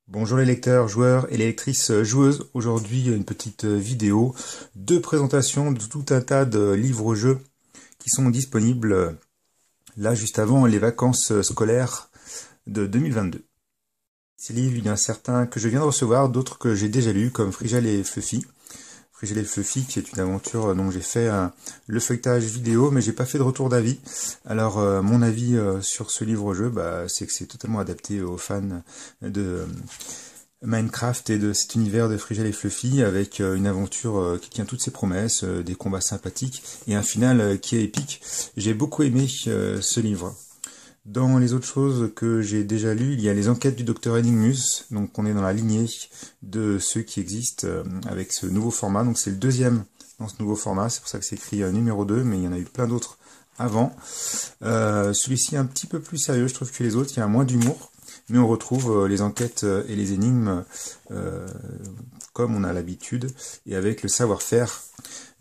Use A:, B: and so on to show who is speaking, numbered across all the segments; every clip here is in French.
A: Bonjour les lecteurs, joueurs et les lectrices joueuses. Aujourd'hui, une petite vidéo de présentation de tout un tas de livres-jeux qui sont disponibles là juste avant les vacances scolaires de 2022. Ces livres, il y en a certains que je viens de recevoir, d'autres que j'ai déjà lus, comme Frigel et Fluffy. Frigel et Fluffy, qui est une aventure dont j'ai fait le feuilletage vidéo, mais j'ai pas fait de retour d'avis. Alors, mon avis sur ce livre-jeu, c'est que c'est totalement adapté aux fans de Minecraft et de cet univers de Frigel et Fluffy, avec une aventure qui tient toutes ses promesses, des combats sympathiques et un final qui est épique. J'ai beaucoup aimé ce livre. Dans les autres choses que j'ai déjà lues, il y a les enquêtes du docteur Enigmus, donc on est dans la lignée de ceux qui existent avec ce nouveau format, donc c'est le deuxième dans ce nouveau format, c'est pour ça que c'est écrit numéro 2, mais il y en a eu plein d'autres avant. Celui-ci est un petit peu plus sérieux, je trouve, que les autres, il y a moins d'humour, mais on retrouve les enquêtes et les énigmes comme on a l'habitude, et avec le savoir-faire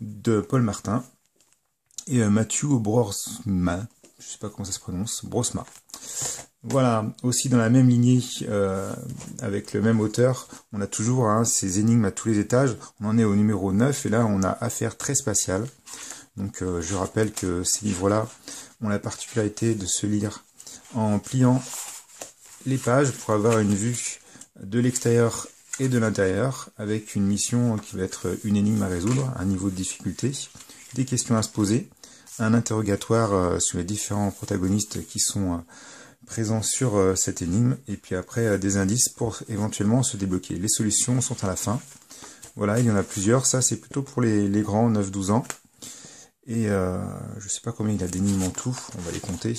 A: de Paul Martin et Matthew Brosma. Je sais pas comment ça se prononce, Brosma. Voilà, aussi dans la même lignée, avec le même auteur, on a toujours ces énigmes à tous les étages. On en est au numéro 9, et là on a Affaires très spatiales. Donc je rappelle que ces livres-là ont la particularité de se lire en pliant les pages pour avoir une vue de l'extérieur et de l'intérieur, avec une mission qui va être une énigme à résoudre, un niveau de difficulté, des questions à se poser, un interrogatoire sur les différents protagonistes qui sont présents sur cette énigme, et puis après des indices pour éventuellement se débloquer. Les solutions sont à la fin. Voilà, il y en a plusieurs, ça c'est plutôt pour les grands 9-12 ans. Et je sais pas combien il y a d'énigmes en tout, on va les compter.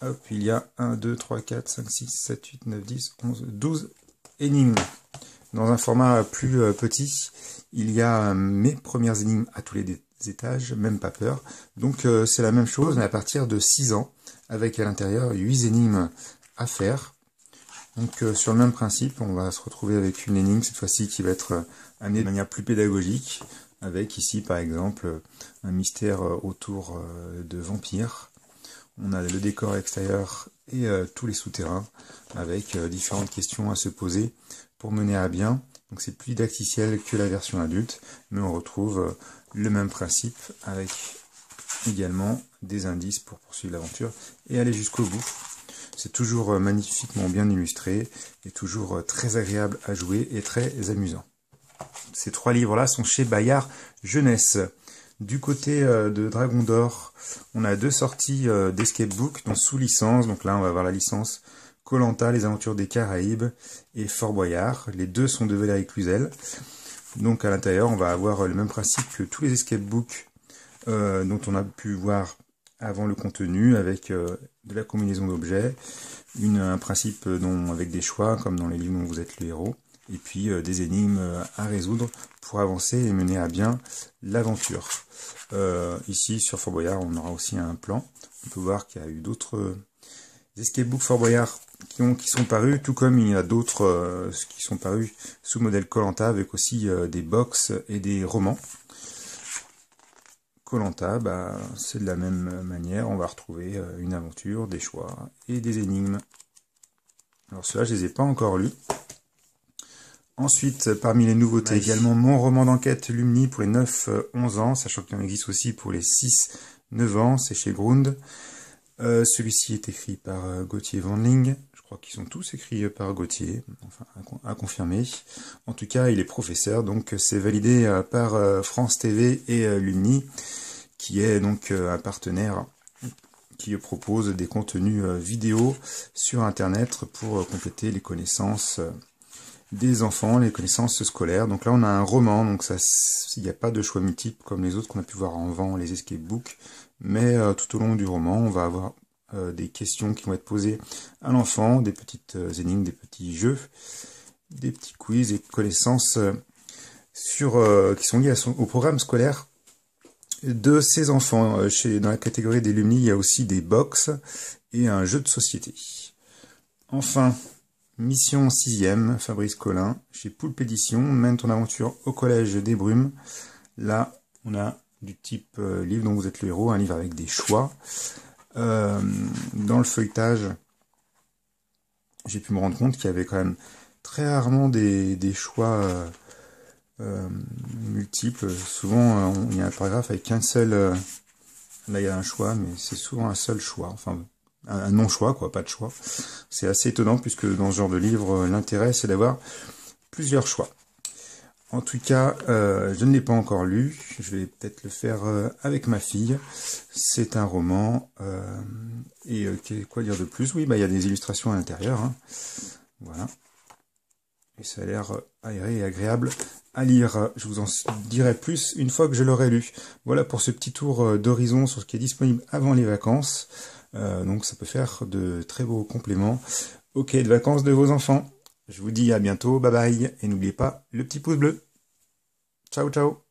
A: Hop, il y a 1, 2, 3, 4, 5, 6, 7, 8, 9, 10, 11, 12 énigmes. Dans un format plus petit, il y a mes premières énigmes à tous les étages, même pas peur. Donc c'est la même chose, mais à partir de 6 ans, avec à l'intérieur 8 énigmes à faire. Donc sur le même principe, on va se retrouver avec une énigme cette fois-ci qui va être amenée de manière plus pédagogique, avec ici par exemple un mystère autour de vampires. On a le décor extérieur et tous les souterrains, avec différentes questions à se poser pour mener à bien. Donc c'est plus didacticiel que la version adulte, mais on retrouve le même principe avec également des indices pour poursuivre l'aventure et aller jusqu'au bout. C'est toujours magnifiquement bien illustré et toujours très agréable à jouer et très amusant. Ces 3 livres-là sont chez Bayard Jeunesse. Du côté de Dragon d'Or, on a 2 sorties d'Escape Book, donc sous licence. Donc là, on va avoir la licence Koh-Lanta, les aventures des Caraïbes et Fort Boyard. Les deux sont de Valérie Cluzel. Donc à l'intérieur, on va avoir le même principe que tous les Escape Books dont on a pu voir avant le contenu, avec de la combinaison d'objets, un principe avec des choix, comme dans les livres dont vous êtes le héros, et puis des énigmes à résoudre pour avancer et mener à bien l'aventure. Ici, sur Fort Boyard, on aura aussi un plan. On peut voir qu'il y a eu d'autres Escape Book Fort Boyard qui sont parus, tout comme il y a d'autres qui sont parus sous modèle Koh-Lanta, avec aussi des box et des romans. Koh-Lanta, c'est de la même manière, on va retrouver une aventure, des choix et des énigmes. Alors ceux-là, je les ai pas encore lus. Ensuite, parmi les nouveautés, également mon roman d'enquête Lumni pour les 9-11 ans, sachant qu'il en existe aussi pour les 6-9 ans, c'est chez Grund. Celui-ci est écrit par Gauthier Vanling. Je crois qu'ils sont tous écrits par Gauthier, enfin à confirmer. En tout cas, il est professeur, donc c'est validé par France TV et Lumni, qui est donc un partenaire qui propose des contenus vidéo sur Internet pour compléter les connaissances des enfants, les connaissances scolaires. Donc là, on a un roman, donc il n'y a pas de choix multiples comme les autres qu'on a pu voir en vent, les escape books, mais tout au long du roman, on va avoir des questions qui vont être posées à l'enfant, des petites énigmes, des petits jeux, des petits quiz et connaissances qui sont liées au programme scolaire de ces enfants. Dans la catégorie des Lumni, il y a aussi des box et un jeu de société. Enfin, Mission 6e, Fabrice Collin, chez Poulpe Édition, mène ton aventure au collège des Brumes. Là, on a du type livre dont vous êtes le héros, un livre avec des choix. Dans le feuilletage, j'ai pu me rendre compte qu'il y avait quand même très rarement des choix multiples. Souvent, il y a un paragraphe avec qu'un seul... là, il y a un choix, mais c'est souvent un seul choix. Enfin, un non-choix, quoi, pas de choix. C'est assez étonnant, puisque dans ce genre de livre, l'intérêt, c'est d'avoir plusieurs choix. En tout cas, je ne l'ai pas encore lu. Je vais peut-être le faire avec ma fille. C'est un roman. Et quoi dire de plus? Oui, bah, il y a des illustrations à l'intérieur. Hein. Voilà. Et ça a l'air aéré et agréable à lire. Je vous en dirai plus une fois que je l'aurai lu. Voilà pour ce petit tour d'horizon sur ce qui est disponible avant les vacances. Donc ça peut faire de très beaux compléments au cahier de vacances de vos enfants. Je vous dis à bientôt, bye bye, et n'oubliez pas le petit pouce bleu. Ciao, ciao.